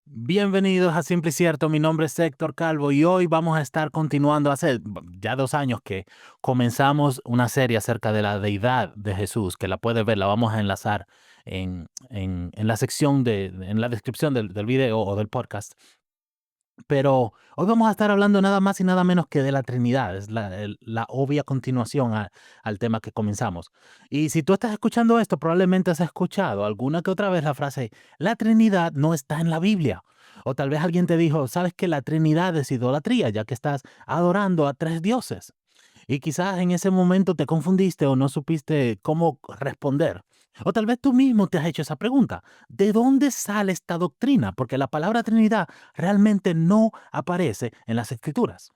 Bienvenidos a Simple y Cierto, mi nombre es Héctor Calvo y hoy vamos a estar continuando hace ya 2 años que comenzamos una serie acerca de la deidad de Jesús, que la puedes ver, la vamos a enlazar en la sección en la descripción del video o del podcast. Pero hoy vamos a estar hablando nada más y nada menos que de la Trinidad. Es la obvia continuación al tema que comenzamos. Y si tú estás escuchando esto, probablemente has escuchado alguna que otra vez la frase, la Trinidad no está en la Biblia. O tal vez alguien te dijo, sabes que la Trinidad es idolatría, ya que estás adorando a tres dioses. Y quizás en ese momento te confundiste o no supiste cómo responder. O tal vez tú mismo te has hecho esa pregunta. ¿De dónde sale esta doctrina? Porque la palabra Trinidad realmente no aparece en las Escrituras.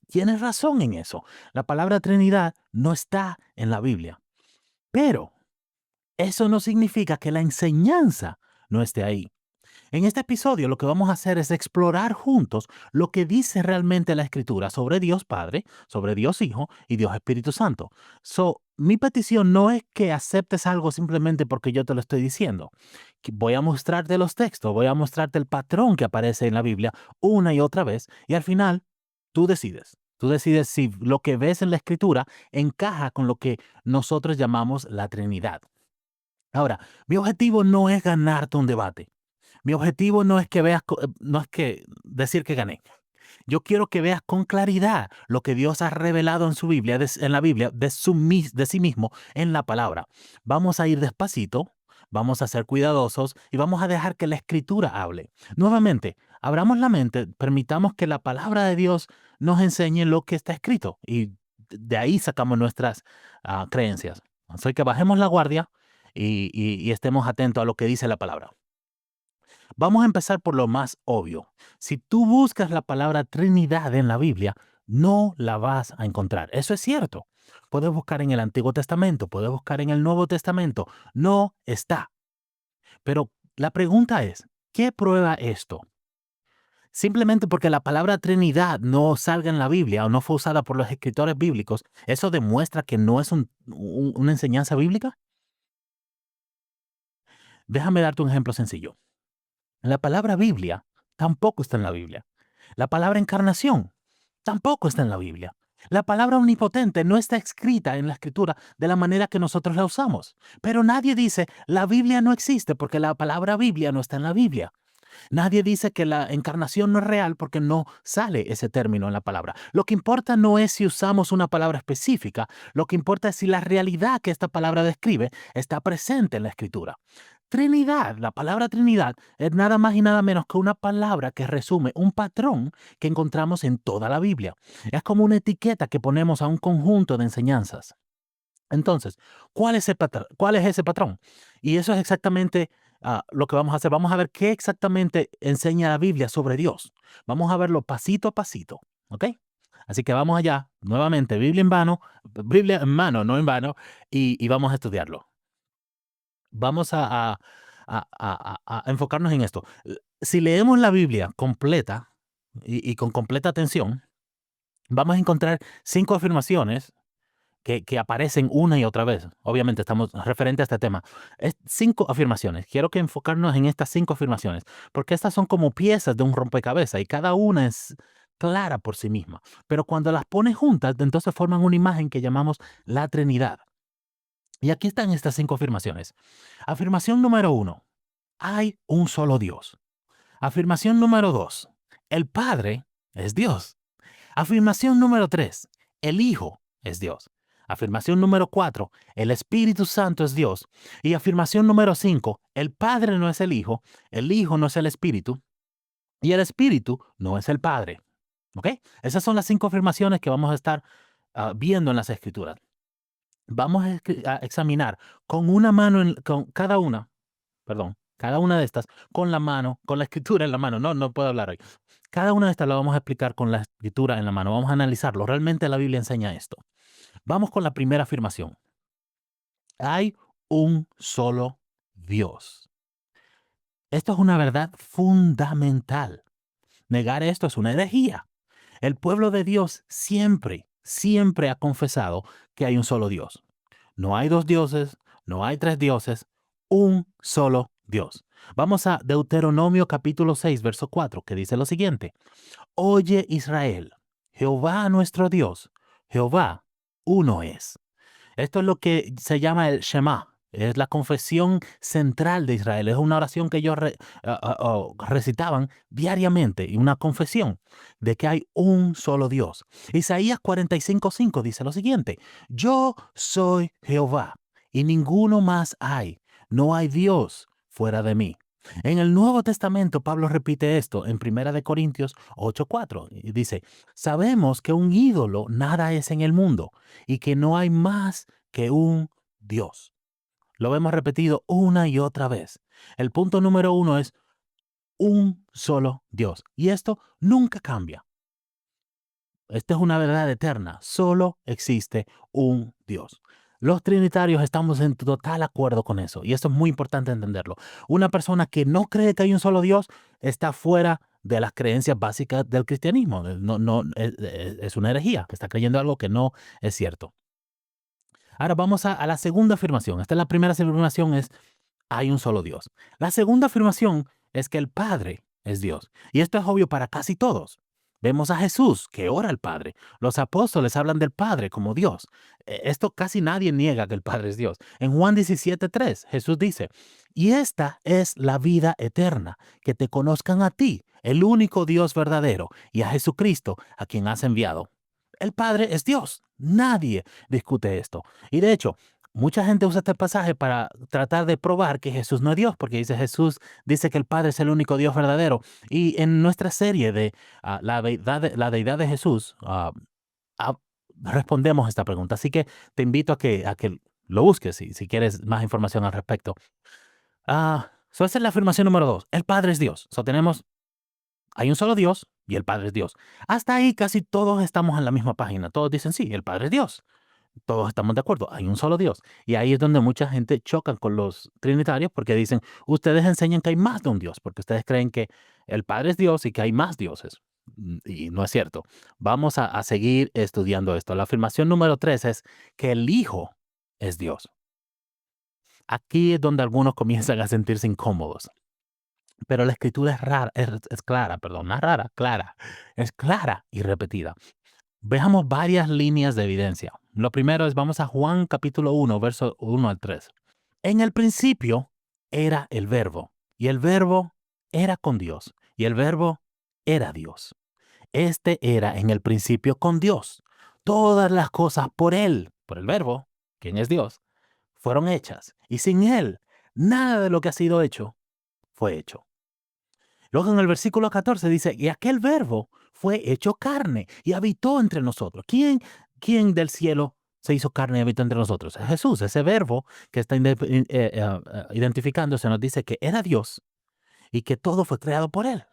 Tienes razón en eso. La palabra Trinidad no está en la Biblia. Pero eso no significa que la enseñanza no esté ahí. En este episodio lo que vamos a hacer es explorar juntos lo que dice realmente la Escritura sobre Dios Padre, sobre Dios Hijo y Dios Espíritu Santo. Mi petición no es que aceptes algo simplemente porque yo te lo estoy diciendo. Voy a mostrarte los textos, voy a mostrarte el patrón que aparece en la Biblia una y otra vez y al final tú decides. Tú decides si lo que ves en la Escritura encaja con lo que nosotros llamamos la Trinidad. Ahora, mi objetivo no es ganarte un debate. Mi objetivo no es que veas, no es que decir que gané. Yo quiero que veas con claridad lo que Dios ha revelado en su Biblia, en la Biblia, de sí mismo en la palabra. Vamos a ir despacito, vamos a ser cuidadosos y vamos a dejar que la Escritura hable. Nuevamente, abramos la mente, permitamos que la palabra de Dios nos enseñe lo que está escrito y de ahí sacamos nuestras creencias. Así que bajemos la guardia y estemos atentos a lo que dice la palabra. Vamos a empezar por lo más obvio. Si tú buscas la palabra Trinidad en la Biblia, no la vas a encontrar. Eso es cierto. Puedes buscar en el Antiguo Testamento, puedes buscar en el Nuevo Testamento. No está. Pero la pregunta es, ¿qué prueba esto? Simplemente porque la palabra Trinidad no salga en la Biblia o no fue usada por los escritores bíblicos, ¿eso demuestra que no es una enseñanza bíblica? Déjame darte un ejemplo sencillo. La palabra Biblia tampoco está en la Biblia. La palabra encarnación tampoco está en la Biblia. La palabra omnipotente no está escrita en la escritura de la manera que nosotros la usamos. Pero nadie dice la Biblia no existe porque la palabra Biblia no está en la Biblia. Nadie dice que la encarnación no es real porque no sale ese término en la palabra. Lo que importa no es si usamos una palabra específica, lo que importa es si la realidad que esta palabra describe está presente en la escritura. Trinidad, la palabra Trinidad, es nada más y nada menos que una palabra que resume un patrón que encontramos en toda la Biblia. Es como una etiqueta que ponemos a un conjunto de enseñanzas. Entonces, ¿cuál es ese patrón? Y eso es exactamente lo que vamos a hacer. Vamos a ver qué exactamente enseña la Biblia sobre Dios. Vamos a verlo pasito a pasito, ¿ok? Así que vamos allá, nuevamente, Biblia en mano, no en vano, y vamos a estudiarlo. Vamos a enfocarnos en esto. Si leemos la Biblia completa y con completa atención, vamos a encontrar 5 afirmaciones que aparecen una y otra vez. Obviamente estamos referente a este tema. Es 5 afirmaciones. Quiero que enfocarnos en estas 5 afirmaciones, porque estas son como piezas de un rompecabezas y cada una es clara por sí misma. Pero cuando las pones juntas, entonces forman una imagen que llamamos la Trinidad. Y aquí están estas 5 afirmaciones. Afirmación número 1. Hay un solo Dios. Afirmación número 2. El Padre es Dios. Afirmación número 3. El Hijo es Dios. Afirmación número 4. El Espíritu Santo es Dios. Y afirmación número 5. El Padre no es el Hijo no es el Espíritu y el Espíritu no es el Padre. ¿Ok? Esas son las 5 afirmaciones que vamos a estar viendo en las Escrituras. Vamos a examinar con una mano, con cada una, perdón, cada una de estas con la mano, con la escritura en la mano. No, no puedo hablar hoy. Cada una de estas la vamos a explicar con la escritura en la mano. Vamos a analizarlo. Realmente la Biblia enseña esto. Vamos con la primera afirmación. Hay un solo Dios. Esto es una verdad fundamental. Negar esto es una herejía. El pueblo de Dios siempre ha confesado que hay un solo Dios. No hay dos dioses, no hay tres dioses, un solo Dios. Vamos a Deuteronomio capítulo 6, verso 4, que dice lo siguiente. Oye Israel, Jehová nuestro Dios, Jehová uno es. Esto es lo que se llama el Shema. Es la confesión central de Israel. Es una oración que ellos recitaban diariamente y una confesión de que hay un solo Dios. Isaías 45:5 dice lo siguiente. Yo soy Jehová y ninguno más hay. No hay Dios fuera de mí. En el Nuevo Testamento, Pablo repite esto en 1 Corintios 8:4 y dice, sabemos que un ídolo nada es en el mundo y que no hay más que un Dios. Lo hemos repetido una y otra vez. El punto número uno es un solo Dios. Y esto nunca cambia. Esta es una verdad eterna. Solo existe un Dios. Los trinitarios estamos en total acuerdo con eso. Y esto es muy importante entenderlo. Una persona que no cree que hay un solo Dios está fuera de las creencias básicas del cristianismo. No, es una herejía. Está creyendo algo que no es cierto. Ahora vamos a la segunda afirmación. Esta es la primera afirmación, es hay un solo Dios. La segunda afirmación es que el Padre es Dios. Y esto es obvio para casi todos. Vemos a Jesús que ora al Padre. Los apóstoles hablan del Padre como Dios. Esto casi nadie niega que el Padre es Dios. En Juan 17:3 Jesús dice, y esta es la vida eterna, que te conozcan a ti, el único Dios verdadero, y a Jesucristo, a quien has enviado. El Padre es Dios. Nadie discute esto. Y de hecho, mucha gente usa este pasaje para tratar de probar que Jesús no es Dios, porque Jesús dice que el Padre es el único Dios verdadero. Y en nuestra serie de la deidad de Jesús, ah, respondemos esta pregunta. Así que te invito a que lo busques si quieres más información al respecto. Esa es la afirmación número 2. El Padre es Dios. Hay un solo Dios y el Padre es Dios. Hasta ahí casi todos estamos en la misma página. Todos dicen sí, el Padre es Dios. Todos estamos de acuerdo, hay un solo Dios. Y ahí es donde mucha gente choca con los trinitarios porque dicen, ustedes enseñan que hay más de un Dios, porque ustedes creen que el Padre es Dios y que hay más dioses. Y no es cierto. Vamos a seguir estudiando esto. La afirmación número 3 es que el Hijo es Dios. Aquí es donde algunos comienzan a sentirse incómodos. Pero la escritura es rara, es clara, perdón, no es rara, clara. Es clara y repetida. Veamos varias líneas de evidencia. Lo primero es, vamos a Juan capítulo 1, verso 1 al 3. En el principio era el verbo, y el verbo era con Dios, y el verbo era Dios. Este era en el principio con Dios. Todas las cosas por Él, por el verbo, quien es Dios, fueron hechas, y sin Él, nada de lo que ha sido hecho fue hecho. Luego en el versículo 14 dice, y aquel verbo fue hecho carne y habitó entre nosotros. ¿Quién del cielo se hizo carne y habitó entre nosotros? Es Jesús, ese verbo que está identificándose nos dice que era Dios y que todo fue creado por Él.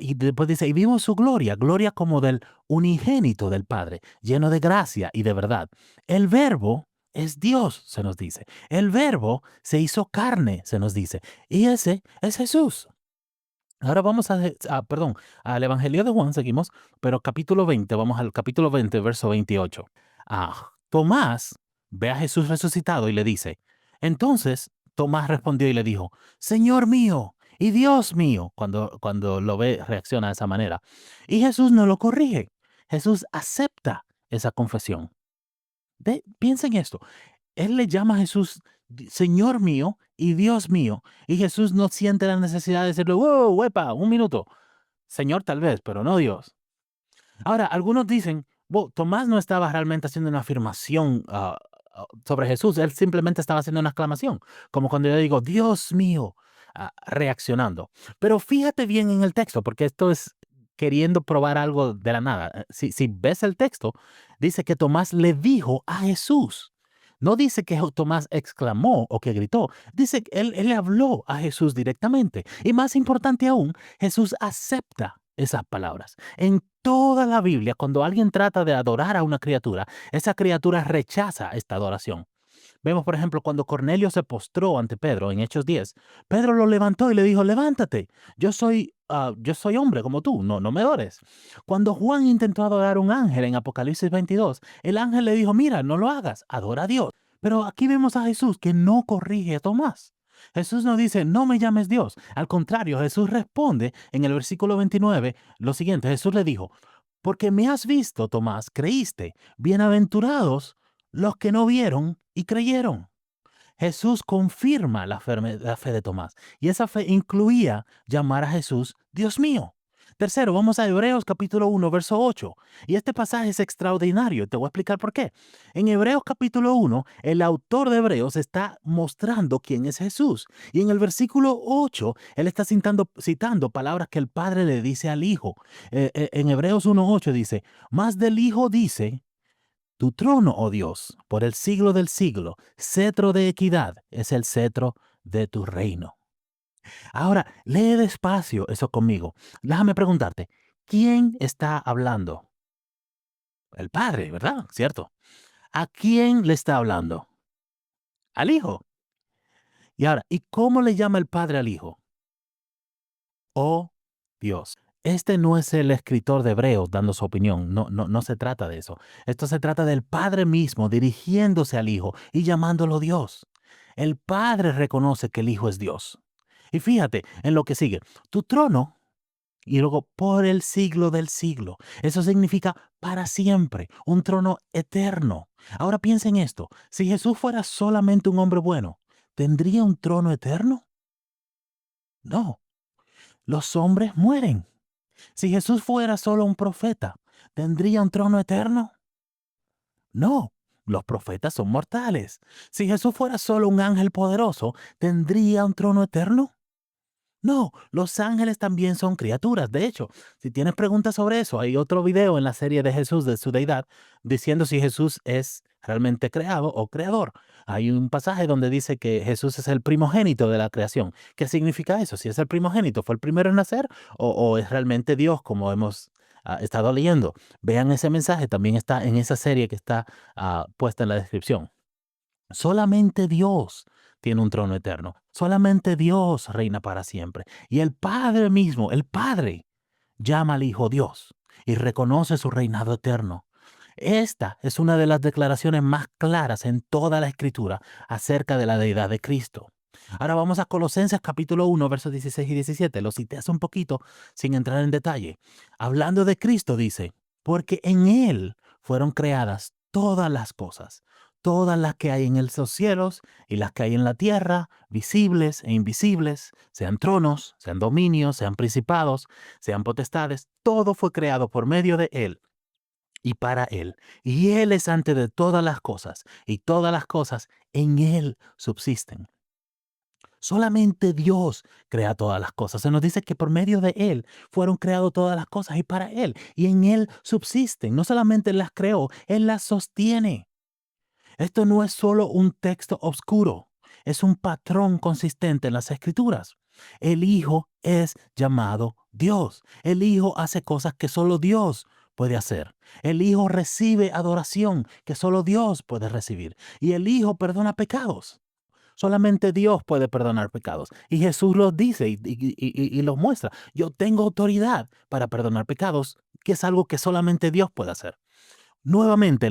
Y después dice, y vimos su gloria, gloria como del unigénito del Padre, lleno de gracia y de verdad. El verbo es Dios, se nos dice. El verbo se hizo carne, se nos dice. Y ese es Jesús. Ahora vamos al Evangelio de Juan, seguimos, pero capítulo 20, vamos al capítulo 20, verso 28. Tomás ve a Jesús resucitado y le dice, entonces Tomás respondió y le dijo, Señor mío y Dios mío, cuando lo ve reacciona de esa manera. Y Jesús no lo corrige, Jesús acepta esa confesión. Piensa en esto. Él le llama a Jesús Señor mío y Dios mío. Y Jesús no siente la necesidad de decirle, wow, huepa, un minuto. Señor tal vez, pero no Dios. Ahora, algunos dicen, Tomás no estaba realmente haciendo una afirmación sobre Jesús. Él simplemente estaba haciendo una exclamación. Como cuando yo digo, Dios mío, reaccionando. Pero fíjate bien en el texto, porque esto es queriendo probar algo de la nada. Si ves el texto, dice que Tomás le dijo a Jesús. No dice que Tomás exclamó o que gritó. Dice que él le habló a Jesús directamente. Y más importante aún, Jesús acepta esas palabras. En toda la Biblia, cuando alguien trata de adorar a una criatura, esa criatura rechaza esta adoración. Vemos, por ejemplo, cuando Cornelio se postró ante Pedro en Hechos 10, Pedro lo levantó y le dijo, levántate, yo soy hombre como tú, no me adores. Cuando Juan intentó adorar a un ángel en Apocalipsis 22, el ángel le dijo, mira, no lo hagas, adora a Dios. Pero aquí vemos a Jesús que no corrige a Tomás. Jesús no dice, no me llames Dios. Al contrario, Jesús responde en el versículo 29 lo siguiente. Jesús le dijo, porque me has visto, Tomás, creíste. Bienaventurados los que no vieron y creyeron. Jesús confirma la fe de Tomás y esa fe incluía llamar a Jesús Dios mío. Tercero, vamos a Hebreos capítulo 1, verso 8. Y este pasaje es extraordinario. Te voy a explicar por qué. En Hebreos capítulo 1, el autor de Hebreos está mostrando quién es Jesús. Y en el versículo 8, él está citando palabras que el Padre le dice al Hijo. En Hebreos 1:8 dice, más del Hijo dice, tu trono, oh Dios, por el siglo del siglo, cetro de equidad es el cetro de tu reino. Ahora, lee despacio eso conmigo. Déjame preguntarte, ¿quién está hablando? El Padre, ¿verdad? ¿Cierto? ¿A quién le está hablando? Al Hijo. Y ahora, ¿y cómo le llama el Padre al Hijo? Oh Dios. Este no es el escritor de Hebreos dando su opinión, no se trata de eso. Esto se trata del Padre mismo dirigiéndose al Hijo y llamándolo Dios. El Padre reconoce que el Hijo es Dios. Y fíjate en lo que sigue. Tu trono y luego por el siglo del siglo. Eso significa para siempre, un trono eterno. Ahora piensa en esto. Si Jesús fuera solamente un hombre bueno, ¿tendría un trono eterno? No. Los hombres mueren. Si Jesús fuera solo un profeta, ¿tendría un trono eterno? No, los profetas son mortales. Si Jesús fuera solo un ángel poderoso, ¿tendría un trono eterno? No, los ángeles también son criaturas. De hecho, si tienes preguntas sobre eso, hay otro video en la serie de Jesús, de su deidad, diciendo si Jesús es realmente creado o creador. Hay un pasaje donde dice que Jesús es el primogénito de la creación. ¿Qué significa eso? Si es el primogénito, ¿fue el primero en nacer o es realmente Dios como hemos estado leyendo? Vean ese mensaje, también está en esa serie que está puesta en la descripción. Solamente Dios tiene un trono eterno. Solamente Dios reina para siempre. Y el Padre mismo, el Padre, llama al Hijo Dios y reconoce su reinado eterno. Esta es una de las declaraciones más claras en toda la Escritura acerca de la deidad de Cristo. Ahora vamos a Colosenses capítulo 1, versos 16 y 17. Lo cité hace un poquito sin entrar en detalle. Hablando de Cristo dice, porque en Él fueron creadas todas las cosas, todas las que hay en los cielos y las que hay en la tierra, visibles e invisibles, sean tronos, sean dominios, sean principados, sean potestades, todo fue creado por medio de Él y para Él. Y Él es antes de todas las cosas, y todas las cosas en Él subsisten. Solamente Dios crea todas las cosas. Se nos dice que por medio de Él fueron creadas todas las cosas y para Él. Y en Él subsisten. No solamente las creó, Él las sostiene. Esto no es solo un texto oscuro, es un patrón consistente en las Escrituras. El Hijo es llamado Dios. El Hijo hace cosas que solo Dios puede hacer. El Hijo recibe adoración que solo Dios puede recibir. Y el Hijo perdona pecados. Solamente Dios puede perdonar pecados. Y Jesús los dice y los muestra. Yo tengo autoridad para perdonar pecados, que es algo que solamente Dios puede hacer. Nuevamente,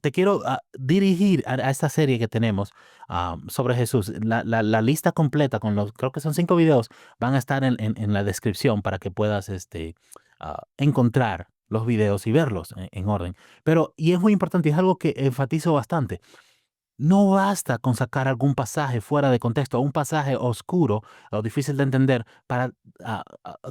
te quiero dirigir a esta serie que tenemos sobre Jesús. La lista completa con creo que son 5 videos, van a estar en la descripción para que puedas encontrar los videos y verlos en orden. Y es muy importante, es algo que enfatizo bastante. No basta con sacar algún pasaje fuera de contexto, un pasaje oscuro o difícil de entender para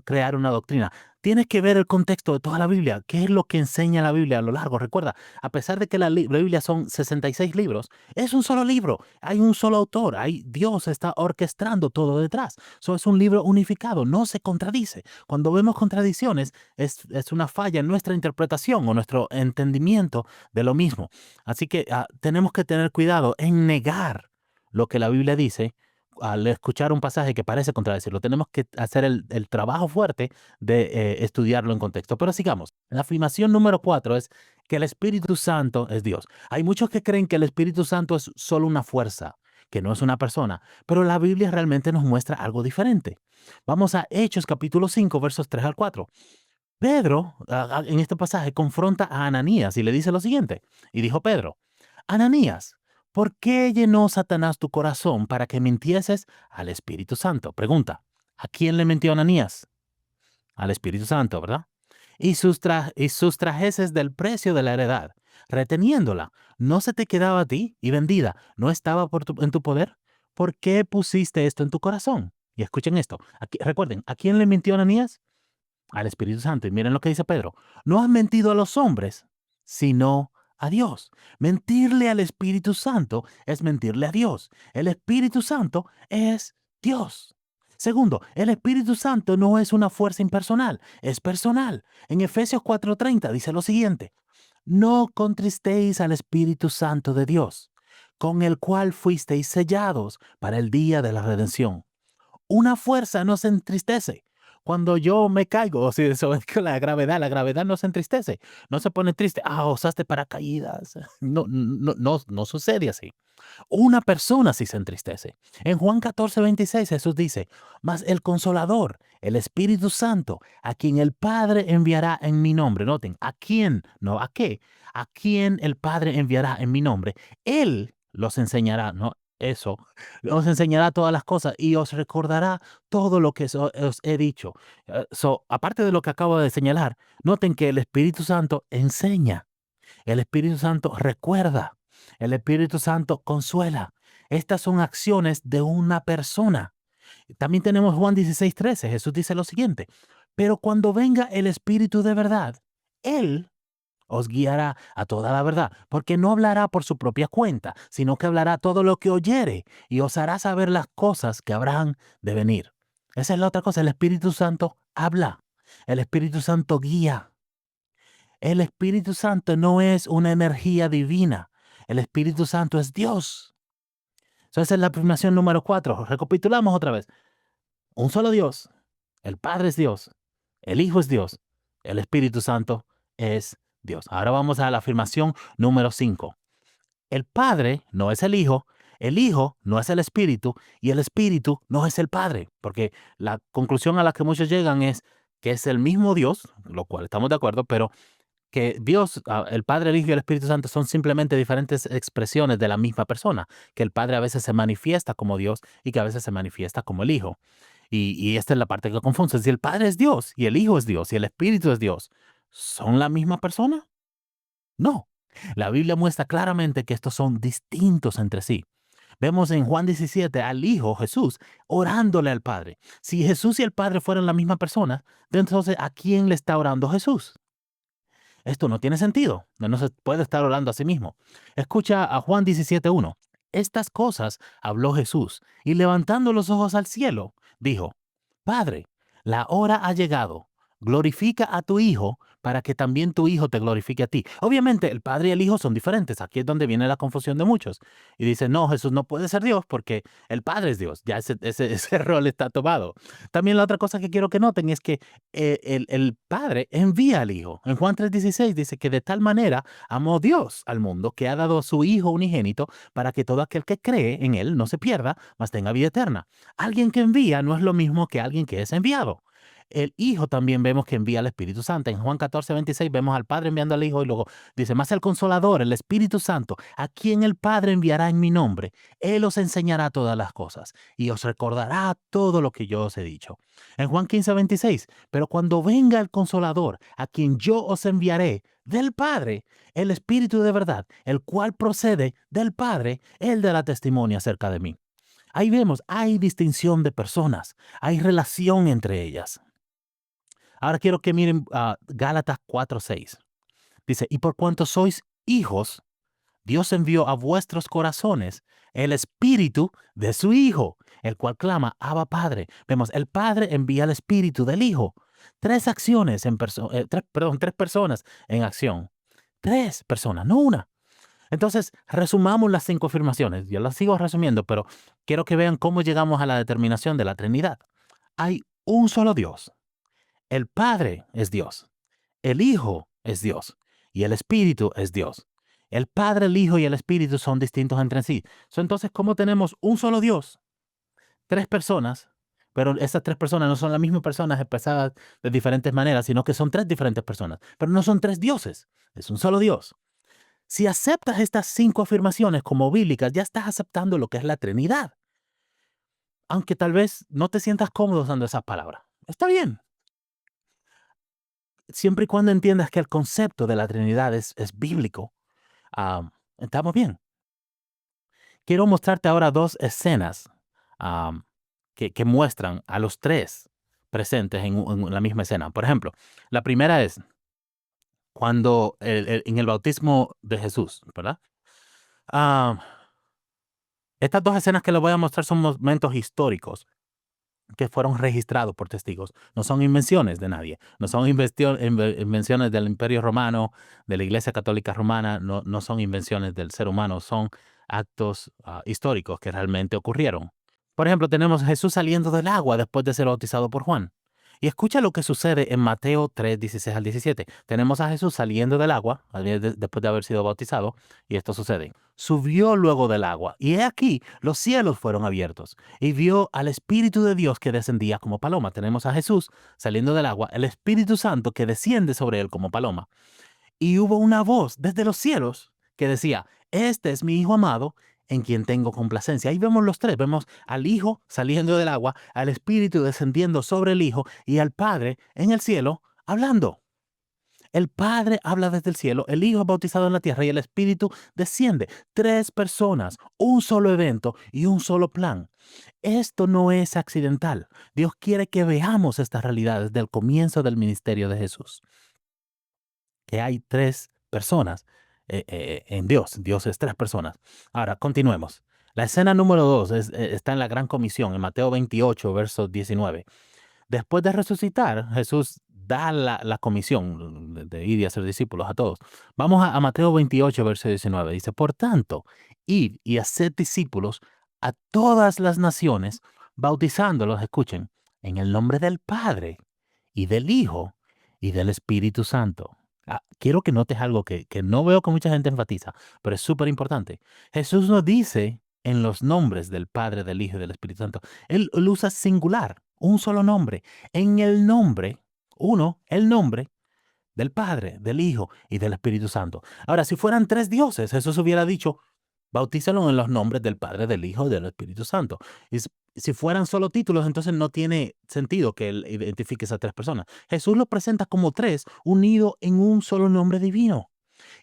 crear una doctrina. Tienes que ver el contexto de toda la Biblia. ¿Qué es lo que enseña la Biblia a lo largo? Recuerda, a pesar de que la Biblia son 66 libros, es un solo libro. Hay un solo autor. Dios está orquestando todo detrás. Eso es un libro unificado. No se contradice. Cuando vemos contradicciones, es una falla en nuestra interpretación o nuestro entendimiento de lo mismo. Así que tenemos que tener cuidado en negar lo que la Biblia dice al escuchar un pasaje que parece contradecirlo. Tenemos que hacer el trabajo fuerte de estudiarlo en contexto. Pero sigamos. La afirmación número 4 es que el Espíritu Santo es Dios. Hay muchos que creen que el Espíritu Santo es solo una fuerza, que no es una persona, pero la Biblia realmente nos muestra algo diferente. Vamos a Hechos capítulo 5, versos 3 al 4. Pedro, en este pasaje, confronta a Ananías y le dice lo siguiente. Y dijo Pedro, Ananías, ¿por qué llenó Satanás tu corazón para que mintieses al Espíritu Santo? Pregunta, ¿a quién le mintió Ananías? Al Espíritu Santo, ¿verdad? Y sustrajeses del precio de la heredad, reteniéndola, ¿no se te quedaba a ti y vendida? ¿No estaba en tu poder? ¿Por qué pusiste esto en tu corazón? Y escuchen esto. Recuerden, ¿a quién le mintió Ananías? Al Espíritu Santo. Y miren lo que dice Pedro. No has mentido a los hombres, sino a Dios. Mentirle al Espíritu Santo es mentirle a Dios. El Espíritu Santo es Dios. Segundo, el Espíritu Santo no es una fuerza impersonal, es personal. En Efesios 4:30 dice lo siguiente: no contristéis al Espíritu Santo de Dios, con el cual fuisteis sellados para el día de la redención. Una fuerza no se entristece. Cuando yo me caigo, o si eso es que la gravedad no se entristece, no se pone triste. Usaste paracaídas. No, no, no, no sucede así. Una persona sí se entristece. En Juan 14:26 Jesús dice, mas el Consolador, el Espíritu Santo, a quien el Padre enviará en mi nombre. Noten, ¿a quién? No, ¿a qué? A quien el Padre enviará en mi nombre. Él los enseñará, ¿no? Eso, os enseñará todas las cosas y os recordará todo lo que os he dicho. Aparte de lo que acabo de señalar, noten que el Espíritu Santo enseña. El Espíritu Santo recuerda. El Espíritu Santo consuela. Estas son acciones de una persona. También tenemos Juan 16:13. Jesús dice lo siguiente: pero cuando venga el Espíritu de verdad, Él os guiará a toda la verdad, porque no hablará por su propia cuenta, sino que hablará todo lo que oyere y os hará saber las cosas que habrán de venir. Esa es la otra cosa. El Espíritu Santo habla. El Espíritu Santo guía. El Espíritu Santo no es una energía divina. El Espíritu Santo es Dios. Esa es la afirmación número 4. Recapitulamos otra vez. Un solo Dios. El Padre es Dios. El Hijo es Dios. El Espíritu Santo es Dios. Ahora vamos a la afirmación número 5. El Padre no es el Hijo no es el Espíritu y el Espíritu no es el Padre. Porque la conclusión a la que muchos llegan es que es el mismo Dios, lo cual estamos de acuerdo, pero que Dios, el Padre, el Hijo y el Espíritu Santo son simplemente diferentes expresiones de la misma persona, que el Padre a veces se manifiesta como Dios y que a veces se manifiesta como el Hijo. Y esta es la parte que confunde. Si el Padre es Dios y el Hijo es Dios y el Espíritu es Dios, ¿son la misma persona? No. La Biblia muestra claramente que estos son distintos entre sí. Vemos en Juan 17 al Hijo, Jesús, orándole al Padre. Si Jesús y el Padre fueran la misma persona, entonces ¿a quién le está orando Jesús? Esto no tiene sentido. No se puede estar orando a sí mismo. Escucha a Juan 17:1. Estas cosas habló Jesús y levantando los ojos al cielo, dijo: Padre, la hora ha llegado. Glorifica a tu Hijo para que también tu Hijo te glorifique a ti. Obviamente el Padre y el Hijo son diferentes. Aquí es donde viene la confusión de muchos. Y dice, no, Jesús no puede ser Dios porque el Padre es Dios. Ya ese rol está tomado. También la otra cosa que quiero que noten es que el Padre envía al Hijo. En Juan 3:16 dice que de tal manera amó Dios al mundo que ha dado a su Hijo unigénito para que todo aquel que cree en Él no se pierda, mas tenga vida eterna. Alguien que envía no es lo mismo que alguien que es enviado. El Hijo también vemos que envía al Espíritu Santo. En Juan 14:26 vemos al Padre enviando al Hijo y luego dice, más el Consolador, el Espíritu Santo, a quien el Padre enviará en mi nombre. Él os enseñará todas las cosas y os recordará todo lo que yo os he dicho. En Juan 15:26, pero cuando venga el Consolador, a quien yo os enviaré del Padre, el Espíritu de verdad, el cual procede del Padre, él dará testimonio acerca de mí. Ahí vemos, hay distinción de personas, hay relación entre ellas. Ahora quiero que miren Gálatas 4:6. Dice, y por cuanto sois hijos, Dios envió a vuestros corazones el espíritu de su Hijo, el cual clama, Abba Padre. Vemos, el Padre envía el espíritu del Hijo. Tres acciones tres personas en acción. Tres personas, no una. Entonces, resumamos las 5 afirmaciones. Yo las sigo resumiendo, pero quiero que vean cómo llegamos a la determinación de la Trinidad. Hay un solo Dios. El Padre es Dios, el Hijo es Dios y el Espíritu es Dios. El Padre, el Hijo y el Espíritu son distintos entre sí. Entonces, ¿cómo tenemos un solo Dios? Tres personas, pero esas tres personas no son las mismas personas expresadas de diferentes maneras, sino que son tres diferentes personas. Pero no son tres dioses, es un solo Dios. Si aceptas estas 5 afirmaciones como bíblicas, ya estás aceptando lo que es la Trinidad. Aunque tal vez no te sientas cómodo usando esas palabras. Está bien. Siempre y cuando entiendas que el concepto de la Trinidad es bíblico, estamos bien. Quiero mostrarte ahora 2 escenas que muestran a los 3 presentes en la misma escena. Por ejemplo, la primera es cuando en el bautismo de Jesús, ¿verdad? Ah, Estas 2 escenas que les voy a mostrar son momentos históricos que fueron registrados por testigos. No son invenciones de nadie. No son invenciones del Imperio Romano, de la Iglesia Católica Romana. No son invenciones del ser humano. Son actos históricos que realmente ocurrieron. Por ejemplo, tenemos a Jesús saliendo del agua después de ser bautizado por Juan. Y escucha lo que sucede en Mateo 3, 16 al 17. Tenemos a Jesús saliendo del agua después de haber sido bautizado, y esto sucede. Subió luego del agua, y he aquí, los cielos fueron abiertos, y vio al Espíritu de Dios que descendía como paloma. Tenemos a Jesús saliendo del agua, el Espíritu Santo que desciende sobre él como paloma. Y hubo una voz desde los cielos que decía, este es mi Hijo amado, en quien tengo complacencia. Ahí vemos los 3, vemos al Hijo saliendo del agua, al Espíritu descendiendo sobre el Hijo y al Padre en el cielo hablando. El Padre habla desde el cielo, el Hijo es bautizado en la tierra y el Espíritu desciende. 3 personas, un solo evento y un solo plan. Esto no es accidental. Dios quiere que veamos estas realidades desde el comienzo del ministerio de Jesús. Que hay 3 personas en Dios. Dios es 3 personas. Ahora, continuemos. La escena número 2 está en la Gran Comisión, en Mateo 28, verso 19. Después de resucitar, Jesús da la comisión de ir y hacer discípulos a todos. Vamos a Mateo 28, verso 19. Dice, por tanto, id y haced discípulos a todas las naciones, bautizándolos, escuchen, en el nombre del Padre y del Hijo y del Espíritu Santo. Quiero que notes algo que no veo que mucha gente enfatiza, pero es súper importante. Jesús no dice en los nombres del Padre, del Hijo y del Espíritu Santo. Él usa singular, un solo nombre. En el nombre, el nombre del Padre, del Hijo y del Espíritu Santo. Ahora, si fueran 3 dioses, Jesús hubiera dicho, bautízalo en los nombres del Padre, del Hijo y del Espíritu Santo. Si fueran solo títulos, entonces no tiene sentido que él identifique esas 3 personas. Jesús los presenta como 3 unidos en un solo nombre divino.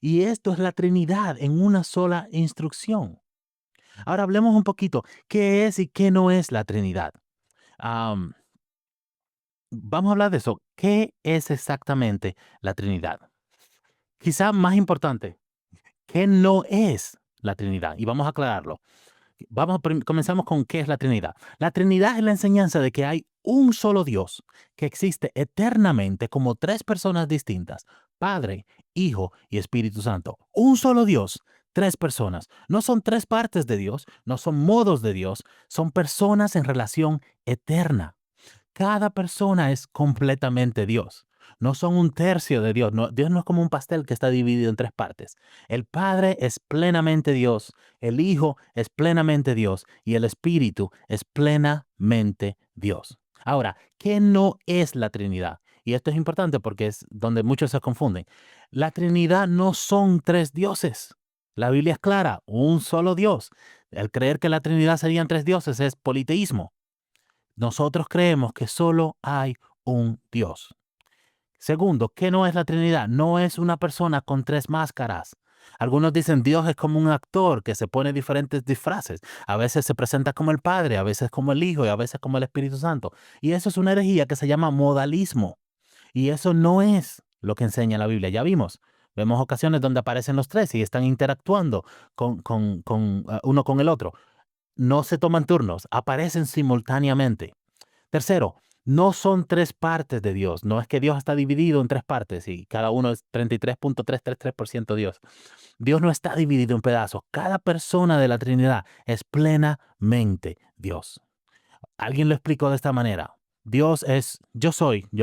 Y esto es la Trinidad en una sola instrucción. Ahora hablemos un poquito, ¿qué es y qué no es la Trinidad? Vamos a hablar de eso. ¿Qué es exactamente la Trinidad? Quizá más importante, ¿qué no es la Trinidad? Y vamos a aclararlo. Comenzamos con qué es la Trinidad. La Trinidad es la enseñanza de que hay un solo Dios que existe eternamente como 3 personas distintas, Padre, Hijo y Espíritu Santo. Un solo Dios, 3 personas. No son 3 partes de Dios, no son modos de Dios, son personas en relación eterna. Cada persona es completamente Dios. No son un tercio de Dios. Dios no es como un pastel que está dividido en 3 partes. El Padre es plenamente Dios, el Hijo es plenamente Dios y el Espíritu es plenamente Dios. Ahora, ¿qué no es la Trinidad? Y esto es importante porque es donde muchos se confunden. La Trinidad no son 3 dioses. La Biblia es clara, un solo Dios. El creer que la Trinidad serían 3 dioses es politeísmo. Nosotros creemos que solo hay un Dios. Segundo, ¿qué no es la Trinidad? No es una persona con 3 máscaras. Algunos dicen Dios es como un actor que se pone diferentes disfraces. A veces se presenta como el Padre, a veces como el Hijo y a veces como el Espíritu Santo. Y eso es una herejía que se llama modalismo. Y eso no es lo que enseña la Biblia. Ya vemos ocasiones donde aparecen los 3 y están interactuando uno con el otro. No se toman turnos, aparecen simultáneamente. Tercero, no son 3 partes de Dios. No es que Dios está dividido en 3 partes y cada uno es 33.333% Dios. Dios no está dividido en pedazos. Cada persona de la Trinidad es plenamente Dios. Alguien lo explicó de esta manera. Dios es, yo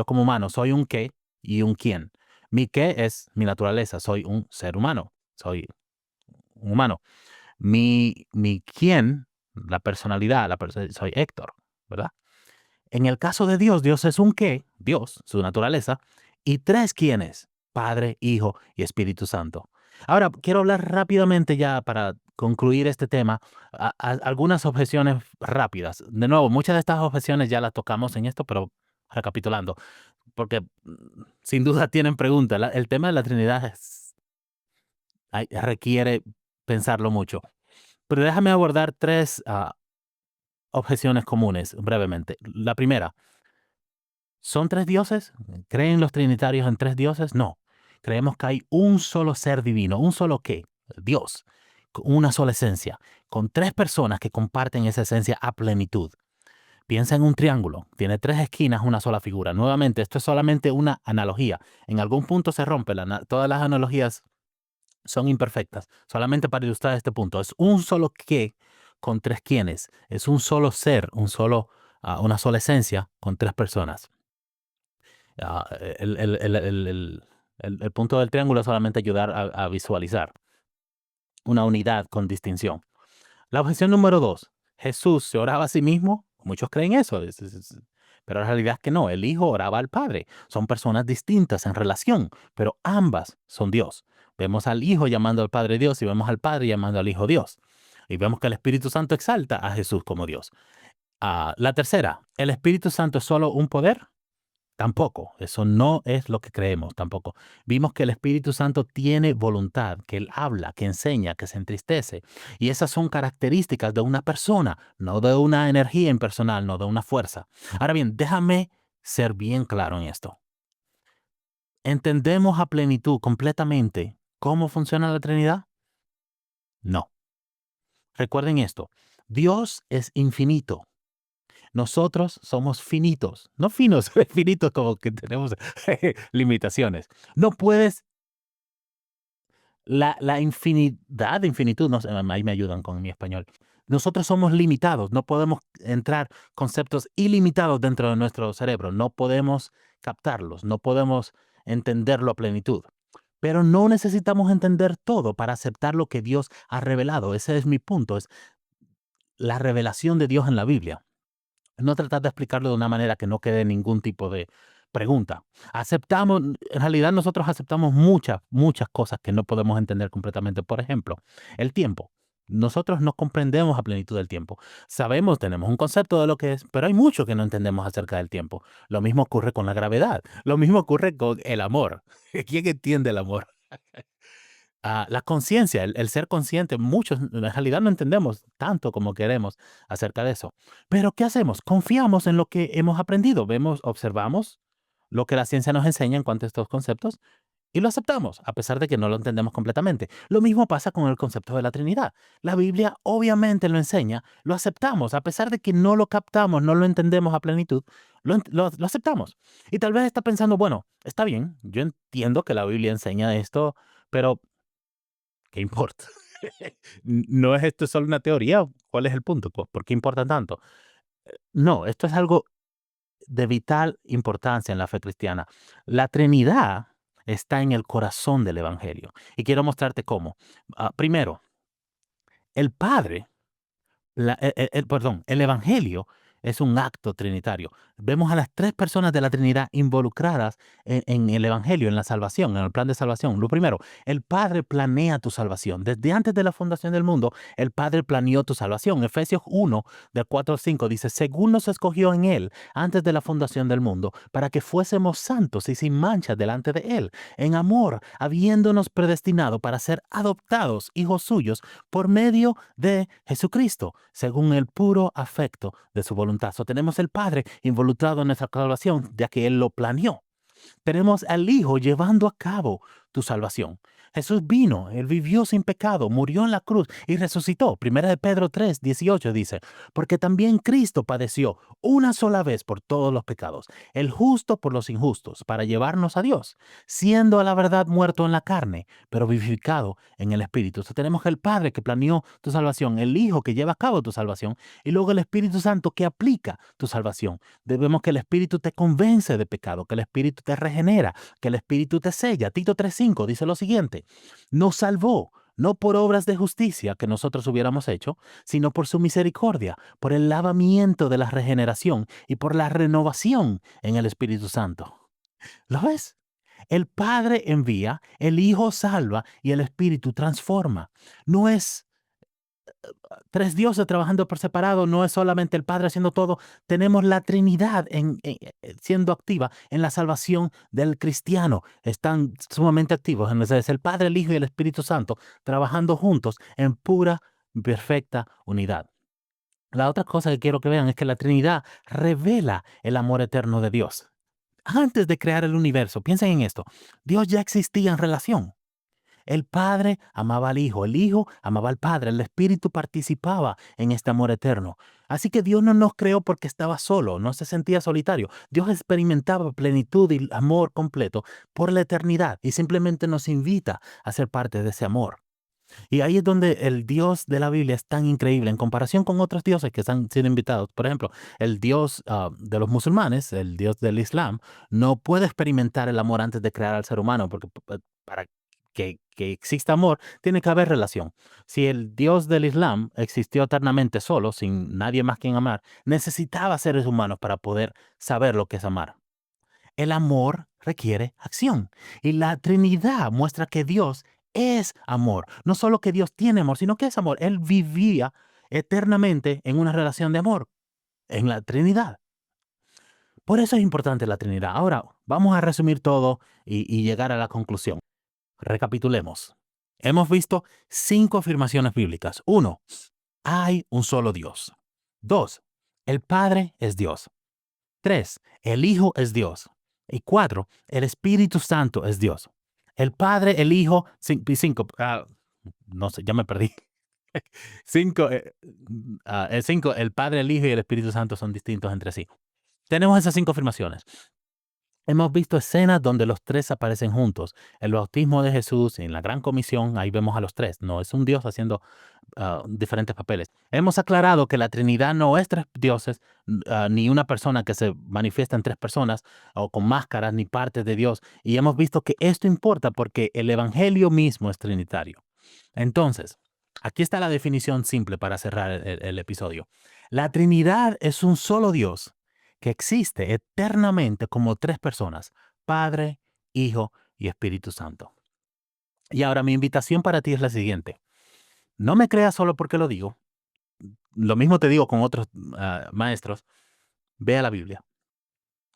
como humano, soy un qué y un quién. Mi qué es mi naturaleza, soy un ser humano, soy un humano. Mi quién, la personalidad, soy Héctor, ¿verdad? En el caso de Dios, Dios es un qué, Dios, su naturaleza, y 3 quiénes, Padre, Hijo y Espíritu Santo. Ahora, quiero hablar rápidamente ya para concluir este tema, algunas objeciones rápidas. De nuevo, muchas de estas objeciones ya las tocamos en esto, pero recapitulando, porque sin duda tienen preguntas. El tema de la Trinidad requiere pensarlo mucho. Pero déjame abordar tres objeciones comunes brevemente. La primera, ¿son tres dioses? ¿Creen los trinitarios en tres dioses? No. Creemos que hay un solo ser divino, un solo qué, Dios, con una sola esencia, con tres personas que comparten esa esencia a plenitud. Piensa en un triángulo, tiene tres esquinas, una sola figura. Nuevamente, esto es solamente una analogía. En algún punto se rompe, todas las analogías son imperfectas. Solamente para ilustrar este punto, es un solo qué con tres quiénes. Es un solo ser, una sola esencia con tres personas. Ah, el punto del triángulo es solamente ayudar a visualizar una unidad con distinción. La objeción número dos, Jesús se oraba a sí mismo. Muchos creen eso, pero la realidad es que no. El Hijo oraba al Padre. Son personas distintas en relación, pero ambas son Dios. Vemos al Hijo llamando al Padre Dios y vemos al Padre llamando al Hijo Dios. Y vemos que el Espíritu Santo exalta a Jesús como Dios. La tercera, ¿el Espíritu Santo es solo un poder? Tampoco, eso no es lo que creemos, tampoco. Vimos que el Espíritu Santo tiene voluntad, que Él habla, que enseña, que se entristece. Y esas son características de una persona, no de una energía impersonal, no de una fuerza. Ahora bien, déjame ser bien claro en esto. ¿Entendemos a plenitud completamente cómo funciona la Trinidad? No. Recuerden esto, Dios es infinito. Nosotros somos finitos, no finos, finitos como que tenemos limitaciones. No puedes, la infinidad de infinitud, no sé, ahí me ayudan con mi español. Nosotros somos limitados, no podemos entrar conceptos ilimitados dentro de nuestro cerebro, no podemos captarlos, no podemos entenderlo a plenitud. Pero no necesitamos entender todo para aceptar lo que Dios ha revelado. Ese es mi punto, es la revelación de Dios en la Biblia. No tratar de explicarlo de una manera que no quede ningún tipo de pregunta. En realidad nosotros aceptamos muchas cosas que no podemos entender completamente. Por ejemplo, el tiempo. Nosotros no comprendemos a plenitud el tiempo. Sabemos, tenemos un concepto de lo que es, pero hay mucho que no entendemos acerca del tiempo. Lo mismo ocurre con la gravedad. Lo mismo ocurre con el amor. ¿Quién entiende el amor? La conciencia, el ser consciente, muchos en realidad no entendemos tanto como queremos acerca de eso. Pero ¿qué hacemos? Confiamos en lo que hemos aprendido. Observamos lo que la ciencia nos enseña en cuanto a estos conceptos y lo aceptamos, a pesar de que no lo entendemos completamente. Lo mismo pasa con el concepto de la Trinidad. La Biblia obviamente lo enseña, lo aceptamos, a pesar de que no lo captamos, no lo entendemos a plenitud, lo aceptamos. Y tal vez está pensando, bueno, está bien, yo entiendo que la Biblia enseña esto, pero ¿qué importa? ¿No es esto solo una teoría? ¿Cuál es el punto? ¿Por qué importa tanto? No, esto es algo de vital importancia en la fe cristiana. La Trinidad está en el corazón del Evangelio. Y quiero mostrarte cómo. Primero, el Padre el Evangelio es un acto trinitario. Vemos a las tres personas de la Trinidad involucradas en el Evangelio, en la salvación, en el plan de salvación. Lo primero, el Padre planea tu salvación. Desde antes de la fundación del mundo, el Padre planeó tu salvación. Efesios 1, del 4 al 5 dice, según nos escogió en Él antes de la fundación del mundo, para que fuésemos santos y sin mancha delante de Él, en amor, habiéndonos predestinado para ser adoptados hijos suyos por medio de Jesucristo, según el puro afecto de su voluntad. Tenemos el Padre involucrado en nuestra salvación, ya que Él lo planeó. Tenemos al Hijo llevando a cabo tu salvación. Jesús vino, Él vivió sin pecado, murió en la cruz y resucitó. Primera de Pedro 3, 18 dice, porque también Cristo padeció una sola vez por todos los pecados, el justo por los injustos, para llevarnos a Dios, siendo a la verdad muerto en la carne, pero vivificado en el Espíritu. Tenemos el Padre que planeó tu salvación, el Hijo que lleva a cabo tu salvación y luego el Espíritu Santo que aplica tu salvación. Debemos que el Espíritu te convence de pecado, que el Espíritu te regenera, que el Espíritu te sella. Tito 3:5 dice lo siguiente, nos salvó, no por obras de justicia que nosotros hubiéramos hecho, sino por su misericordia, por el lavamiento de la regeneración y por la renovación en el Espíritu Santo. ¿Lo ves? El Padre envía, el Hijo salva y el Espíritu transforma. No es tres dioses trabajando por separado, no es solamente el Padre haciendo todo. Tenemos la Trinidad siendo activa en la salvación del cristiano. Están sumamente activos. Entonces, es el Padre, el Hijo y el Espíritu Santo trabajando juntos en pura, perfecta unidad. La otra cosa que quiero que vean es que la Trinidad revela el amor eterno de Dios. Antes de crear el universo, piensen en esto, Dios ya existía en relación. El Padre amaba al Hijo, el Hijo amaba al Padre, el Espíritu participaba en este amor eterno. Así que Dios no nos creó porque estaba solo, no se sentía solitario. Dios experimentaba plenitud y amor completo por la eternidad y simplemente nos invita a ser parte de ese amor. Y ahí es donde el Dios de la Biblia es tan increíble en comparación con otros dioses que han sido invitados. Por ejemplo, el Dios de los musulmanes, el Dios del Islam, no puede experimentar el amor antes de crear al ser humano, porque para que exista amor, tiene que haber relación. Si el Dios del Islam existió eternamente solo, sin nadie más quien amar, necesitaba seres humanos para poder saber lo que es amar. El amor requiere acción. Y la Trinidad muestra que Dios es amor. No solo que Dios tiene amor, sino que es amor. Él vivía eternamente en una relación de amor, en la Trinidad. Por eso es importante la Trinidad. Ahora, vamos a resumir todo y llegar a la conclusión. Recapitulemos. Hemos visto 5 afirmaciones bíblicas. 1. Hay un solo Dios. 2. El Padre es Dios. 3. El Hijo es Dios. Y 4. El Espíritu Santo es Dios. El Padre, el Hijo, 5. No sé, ya me perdí. 5. El 5. El Padre, el Hijo y el Espíritu Santo son distintos entre sí. Tenemos esas 5 afirmaciones. Hemos visto escenas donde los tres aparecen juntos. El bautismo de Jesús, en la Gran Comisión, ahí vemos a los tres. No es un Dios haciendo diferentes papeles. Hemos aclarado que la Trinidad no es tres dioses, ni una persona que se manifiesta en tres personas, o con máscaras, ni partes de Dios. Y hemos visto que esto importa porque el Evangelio mismo es trinitario. Entonces, aquí está la definición simple para cerrar el episodio. La Trinidad es un solo Dios que existe eternamente como tres personas, Padre, Hijo y Espíritu Santo. Y ahora mi invitación para ti es la siguiente. No me creas solo porque lo digo. Lo mismo te digo con otros maestros. Ve a la Biblia.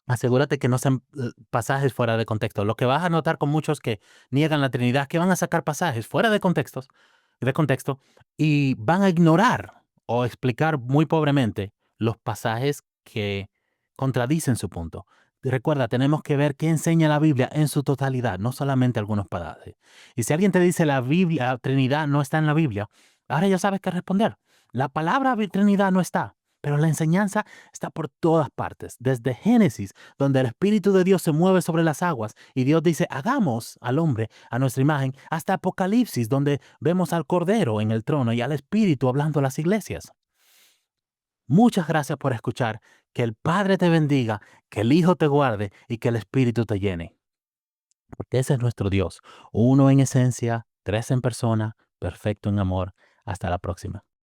Asegúrate que no sean pasajes fuera de contexto. Lo que vas a notar con muchos que niegan la Trinidad es que van a sacar pasajes fuera de contexto y van a ignorar o explicar muy pobremente los pasajes que contradicen su punto. Recuerda, tenemos que ver qué enseña la Biblia en su totalidad, no solamente algunos pasajes. Y si alguien te dice la Biblia, la Trinidad no está en la Biblia, ahora ya sabes qué responder. La palabra Trinidad no está, pero la enseñanza está por todas partes, desde Génesis, donde el Espíritu de Dios se mueve sobre las aguas y Dios dice, hagamos al hombre a nuestra imagen, hasta Apocalipsis, donde vemos al Cordero en el trono y al Espíritu hablando a las iglesias. Muchas gracias por escuchar. Que el Padre te bendiga, que el Hijo te guarde y que el Espíritu te llene. Porque ese es nuestro Dios, uno en esencia, tres en persona, perfecto en amor. Hasta la próxima.